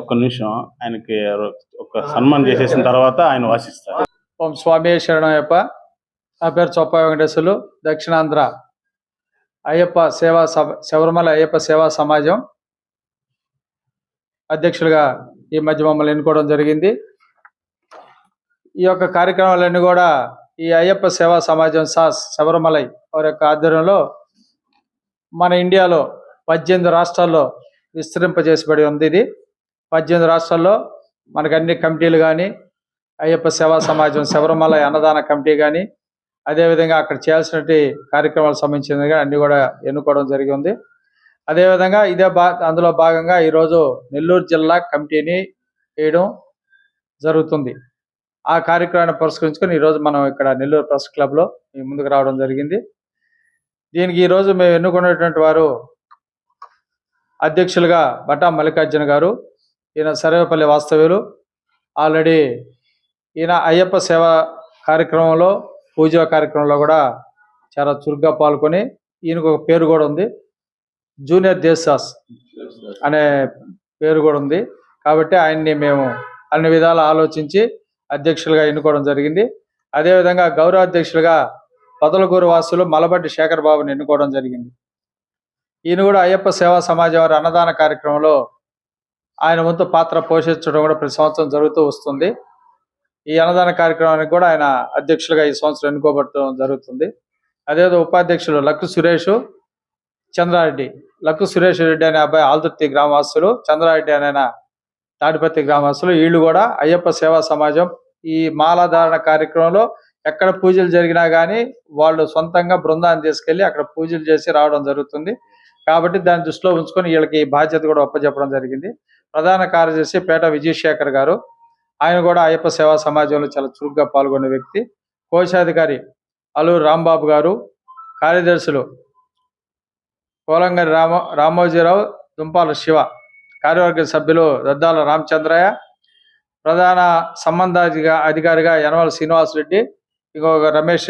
ఒక్క నిమిషం ఆయనకి ఒక సన్మానం చేసేసిన తర్వాత ఆయన వాసిస్తారు. ఓం స్వామి శరణయ్యప్ప. నా పేరు చొప్ప వెంకటేశ్వర్లు. దక్షిణాంధ్ర అయ్యప్ప సేవా శబరిమల అయ్యప్ప సేవా సమాజం అధ్యక్షులుగా ఈ మధ్య మమ్మల్ని ఎన్నుకోవడం జరిగింది. ఈ యొక్క కార్యక్రమాలన్నీ కూడా ఈ అయ్యప్ప సేవా సమాజం సాస్ శబరిమలై వారి యొక్క ఆధ్వర్యంలో మన ఇండియాలో 18 రాష్ట్రాల్లో విస్తరింపజేసబడి ఉంది. ఇది 18 రాష్ట్రాల్లో మనకు అన్ని కమిటీలు కానీ, అయ్యప్ప సేవా సమాజం శబరిమల అన్నదాన కమిటీ కానీ, అదేవిధంగా అక్కడ చేయాల్సినటువంటి కార్యక్రమాలకు సంబంధించినవి కానీ అన్నీ కూడా ఎన్నుకోవడం జరిగింది. అదేవిధంగా అందులో భాగంగా ఈరోజు నెల్లూరు జిల్లా కమిటీని వేయడం జరుగుతుంది. ఆ కార్యక్రమాన్ని పురస్కరించుకొని ఈరోజు మనం ఇక్కడ నెల్లూరు ప్రెస్ క్లబ్లో ముందుకు రావడం జరిగింది. దీనికి ఈరోజు మేము ఎన్నుకున్నటువంటి వారు అధ్యక్షులుగా బట్టా మల్లికార్జున గారు. ఈయన సర్వేపల్లి వాస్తవ్యులు. ఆల్రెడీ ఈయన అయ్యప్ప సేవా కార్యక్రమంలో, పూజా కార్యక్రమంలో కూడా చాలా చురుగ్గా పాల్గొని ఈయనకు ఒక పేరు కూడా ఉంది, జూనియర్ దేశాస్ అనే పేరు కూడా ఉంది. కాబట్టి ఆయన్ని మేము అన్ని విధాలు ఆలోచించి అధ్యక్షులుగా ఎన్నుకోవడం జరిగింది. అదేవిధంగా గౌరవ అధ్యక్షులుగా పొదలకూరు వాసులు మలబడ్డి శేఖర్ బాబుని ఎన్నుకోవడం జరిగింది. ఈయన కూడా అయ్యప్ప సేవా సమాజం వారి అన్నదాన కార్యక్రమంలో ఆయన వంతు పాత్ర పోషించడం కూడా ప్రతి సంవత్సరం జరుగుతూ వస్తుంది. ఈ అన్నదాన కార్యక్రమానికి కూడా ఆయన అధ్యక్షులుగా ఈ సంవత్సరం ఎన్నుకోబడటం జరుగుతుంది. అదేవిధంగా ఉపాధ్యక్షులు లక్కు సురేష్, చంద్రారెడ్డి. లక్కు సురేష్ రెడ్డి అనే అబ్బాయి ఆల్దుర్తి గ్రామవాసులు, చంద్రారెడ్డి అనే తాడిపత్రి గ్రామవాసులు. వీళ్ళు కూడా అయ్యప్ప సేవా సమాజం ఈ మాలాధారణ కార్యక్రమంలో ఎక్కడ పూజలు జరిగినా కానీ వాళ్ళు సొంతంగా బృందాన్ని తీసుకెళ్ళి అక్కడ పూజలు చేసి రావడం జరుగుతుంది. కాబట్టి దాన్ని దృష్టిలో ఉంచుకొని వీళ్ళకి ఈ బాధ్యత కూడా ఒప్పచెప్పడం జరిగింది. ప్రధాన కార్యదర్శి పేట విజయశేఖర్ గారు, ఆయన కూడా అయ్యప్ప సేవా సమాజంలో చాలా చురుగ్గా పాల్గొనే వ్యక్తి. కోశాధికారి అల్లూరు రాంబాబు గారు. కార్యదర్శులు కోలంగరి రామోజీరావు, దుంపాల శివ. కార్యవర్గ సభ్యులు దద్దాల రామచంద్రయ్య. ప్రధాన సంబంధ అధికారిగా యనమల శ్రీనివాసరెడ్డి, ఇంకొక రమేష్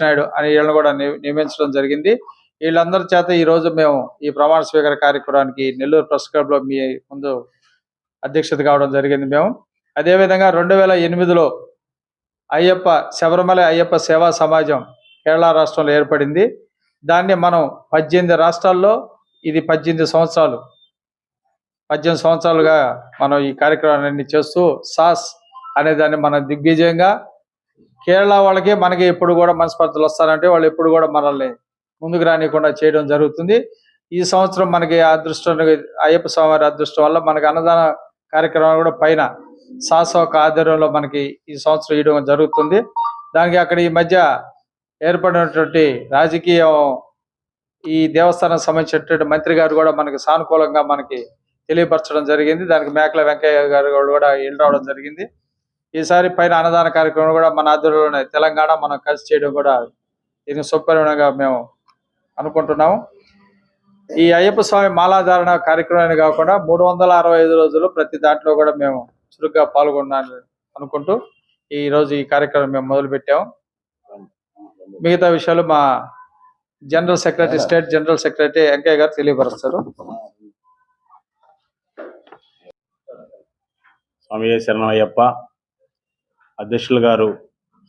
నాయుడు అని వీళ్ళని కూడా నియమించడం జరిగింది. వీళ్ళందరి చేత ఈరోజు మేము ఈ ప్రమాణ స్వీకార కార్యక్రమానికి నెల్లూరు ప్రెస్ క్లబ్లో మీ ముందు అధ్యక్షత కావడం జరిగింది మేము. అదేవిధంగా 2008లో శబరిమల అయ్యప్ప సేవా సమాజం కేరళ రాష్ట్రంలో ఏర్పడింది. దాన్ని మనం 18 రాష్ట్రాల్లో ఇది 18 సంవత్సరాలుగా మనం ఈ కార్యక్రమాన్ని చేస్తూ సాస్ అనే దాన్ని మన దిగ్విజయంగా కేరళ వాళ్ళకి మనకి ఎప్పుడు కూడా మనస్పర్ధలు వస్తారంటే వాళ్ళు ఎప్పుడు కూడా మనల్ని ముందుకు రానియకుండా చేయడం జరుగుతుంది. ఈ సంవత్సరం మనకి అదృష్టం, అయ్యప్ప స్వామి అదృష్టం వల్ల మనకి అన్నదాన కార్యక్రమాలు కూడా పైన సాస్ ఒక ఆధ్వర్యంలో మనకి ఈ సంవత్సరం ఇవ్వడం జరుగుతుంది. దానికి అక్కడ ఈ మధ్య ఏర్పడినటువంటి రాజకీయం, ఈ దేవస్థానం సంబంధించినటువంటి మంత్రి గారు కూడా మనకి సానుకూలంగా మనకి తెలియపరచడం జరిగింది. దానికి మేకల వెంకయ్య గారు కూడా ఇల్లు రావడం జరిగింది. ఈసారి పైన అన్నదాన కార్యక్రమం కూడా మన ఆధ్వర్యంలోనే తెలంగాణ మనం కలిసి చేయడం కూడా దీనికి సుపరిణంగా మేము అనుకుంటున్నాము. ఈ అయ్యప్ప స్వామి మాలాధారణ కార్యక్రమాన్ని కాకుండా 365 రోజులు ప్రతి దాంట్లో కూడా మేము చురుగ్గా పాల్గొన్నాను అనుకుంటూ ఈరోజు ఈ కార్యక్రమం మేము మొదలు పెట్టాము. మిగతా విషయాలు మా స్టేట్ జనరల్ సెక్రటరీ వెంకయ్య గారు తెలియపరుస్తారు. స్వామి శరణయ్యప్ప. అధ్యక్షులు గారు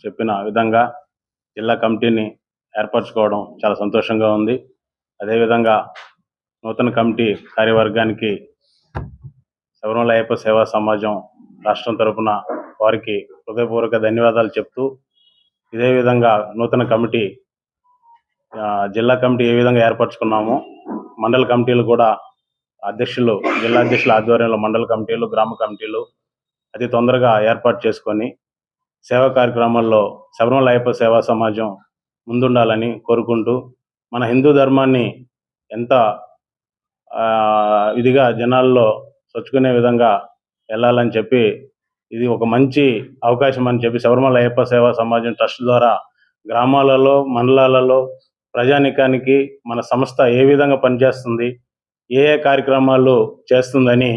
చెప్పిన విధంగా జిల్లా కమిటీని ఏర్పరచుకోవడం చాలా సంతోషంగా ఉంది. అదేవిధంగా నూతన కమిటీ కార్యవర్గానికి శబరిమల అయ్యప్ప సేవా సమాజం రాష్ట్రం తరపున వారికి హృదయపూర్వక ధన్యవాదాలు చెప్తూ, ఇదే విధంగా నూతన కమిటీ జిల్లా కమిటీ ఏ విధంగా ఏర్పరచుకున్నామో మండల కమిటీలు కూడా జిల్లా అధ్యక్షుల ఆధ్వర్యంలో మండల కమిటీలు, గ్రామ కమిటీలు అతి తొందరగా ఏర్పాటు చేసుకొని సేవా కార్యక్రమాల్లో శబరిమల అయ్యప్ప సేవా సమాజం ముందుండాలని కోరుకుంటూ, మన హిందూ ధర్మాన్ని ఎంత ఇదిగా జనాల్లో చొచ్చుకునే విధంగా వెళ్ళాలని చెప్పి ఇది ఒక మంచి అవకాశం అని చెప్పి శబరిమల అయ్యప్ప సేవా సమాజం ట్రస్ట్ ద్వారా గ్రామాలలో, మండలాలలో ప్రజానికానికి మన సంస్థ ఏ విధంగా పనిచేస్తుంది, ఏ కార్యక్రమాలు చేస్తుందని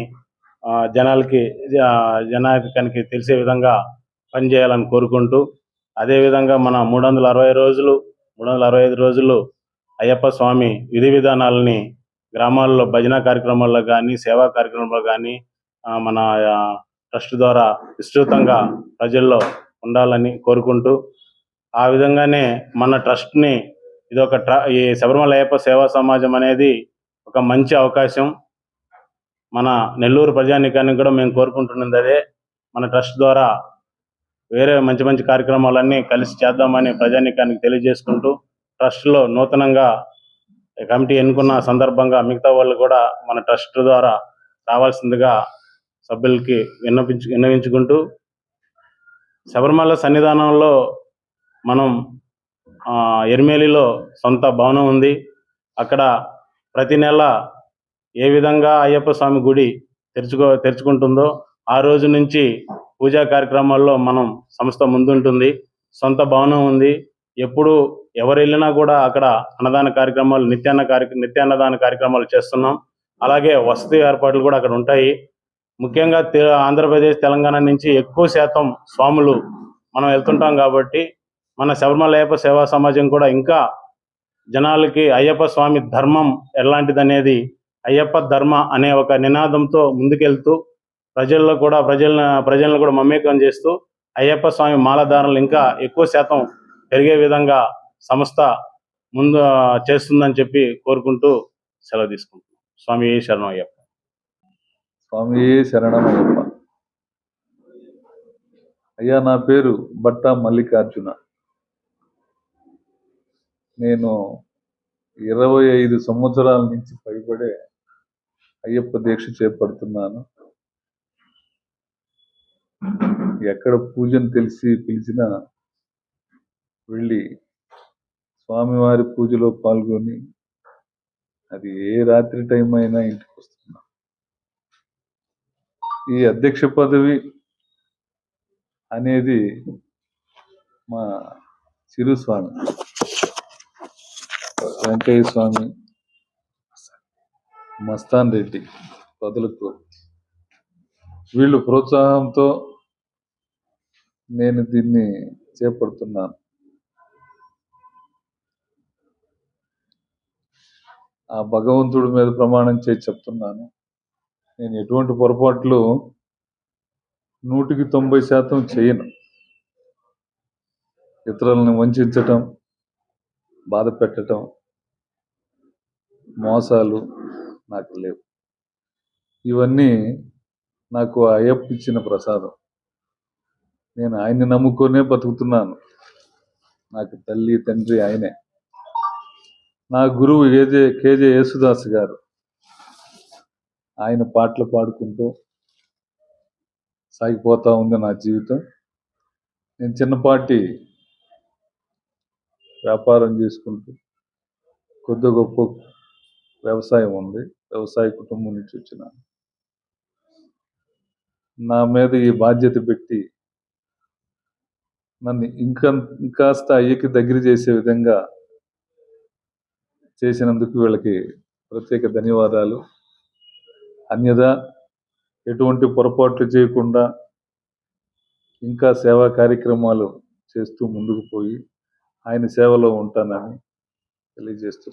జనానికానికి తెలిసే విధంగా పనిచేయాలని కోరుకుంటూ, అదేవిధంగా మన 365 రోజులు అయ్యప్ప స్వామి విధి విధానాలని గ్రామాల్లో భజన కార్యక్రమాల్లో కానీ, సేవా కార్యక్రమాల్లో కానీ మన ట్రస్ట్ ద్వారా విస్తృతంగా ప్రజల్లో ఉండాలని కోరుకుంటూ, ఆ విధంగానే మన ట్రస్ట్ని ఈ శబరిమల అయ్యప్ప సేవా సమాజం అనేది ఒక మంచి అవకాశం. మన నెల్లూరు ప్రజానీకానికి కూడా మేము కోరుకుంటున్నది అదే. మన ట్రస్ట్ ద్వారా వేరే మంచి మంచి కార్యక్రమాలన్నీ కలిసి చేద్దామని ప్రజానీకానికి తెలియజేసుకుంటూ, ట్రస్ట్లో నూతనంగా కమిటీ ఎన్నుకున్న సందర్భంగా మిగతా వాళ్ళు కూడా మన ట్రస్ట్ ద్వారా రావాల్సిందిగా సభ్యులకి విన్నవించుకుంటూ, శబరిమల సన్నిధానంలో మనం ఎరిమేలిలో సొంత భవనం ఉంది. అక్కడ ప్రతి నెల ఏ విధంగా అయ్యప్ప స్వామి గుడి తెరుచుకుంటుందో ఆ రోజు నుంచి పూజా కార్యక్రమాల్లో మనం సంస్థ ముందుంటుంది. సొంత భవనం ఉంది. ఎప్పుడు ఎవరు వెళ్ళినా కూడా అక్కడ అన్నదాన కార్యక్రమాలు, నిత్యాన్నదాన కార్యక్రమాలు చేస్తున్నాం. అలాగే వసతి ఏర్పాట్లు కూడా అక్కడ ఉంటాయి. ముఖ్యంగా ఆంధ్రప్రదేశ్, తెలంగాణ నుంచి ఎక్కువ శాతం స్వాములు మనం వెళ్తుంటాం కాబట్టి మన శబరిమల అయ్యప్ప సేవా సమాజం కూడా ఇంకా జనాలకి అయ్యప్ప స్వామి ధర్మం ఎలాంటిదనేది, అయ్యప్ప ధర్మ అనే ఒక నినాదంతో ముందుకెళ్తూ ప్రజలను కూడా మమేకం చేస్తూ అయ్యప్ప స్వామి మాలధారణలు ఇంకా ఎక్కువ శాతం పెరిగే విధంగా సంస్థ ముందు చేస్తుందని చెప్పి కోరుకుంటూ సెలవు తీసుకుంటున్నాం. స్వామి శరణం అయ్యప్ప. స్వామి శరణమయ్యప్ప. అయ్యా, నా పేరు బట్ట మల్లికార్జున. నేను 25 సంవత్సరాల నుంచి పైబడే అయ్యప్ప దీక్ష చేపడుతున్నాను. ఎక్కడ పూజను పిలిచినా వెళ్ళి స్వామివారి పూజలో పాల్గొని, అది ఏ రాత్రి టైం అయినా ఇంటికి వస్తున్నా. ఈ అధ్యక్ష పదవి అనేది మా చిరుస్వామి వెంకయ్య స్వామి, మస్తాన్ రెడ్డి బదులుకు వీళ్ళు ప్రోత్సాహంతో నేను దీన్ని చేపడుతున్నాను. ఆ భగవంతుడి మీద ప్రమాణం చేసి చెప్తున్నాను, నేను ఎటువంటి పొరపాట్లు 100% చేయను. ఇతరులను వంచడం, బాధ పెట్టడం, మోసాలు నాకు లేవు. ఇవన్నీ నాకు అయ్యప్ప ఇచ్చిన ప్రసాదం. నేను ఆయన్ని నమ్ముకొనే బతుకుతున్నాను. నాకు తల్లి తండ్రి ఆయనే. నా గురువు కేజే యేసుదాస్ గారు. ఆయన పాటలు పాడుకుంటూ సాగిపోతా ఉంది నా జీవితం. నేను చిన్నపాటి వ్యాపారం చేసుకుంటూ, కొద్ది గొప్ప వ్యవసాయం ఉంది. వ్యవసాయ కుటుంబం నుంచి వచ్చిన నా మీద ఈ బాధ్యత పెట్టి నన్ను ఇంకాస్త అయ్యకి దగ్గర చేసే విధంగా చేసినందుకు వీళ్ళకి ప్రత్యేక ధన్యవాదాలు. అన్యదా ఎటువంటి పొరపాట్లు చేయకుండా ఇంకా సేవా కార్యక్రమాలు చేస్తూ ముందుకు పోయి ఆయన సేవలో ఉంటానని తెలియజేస్తూ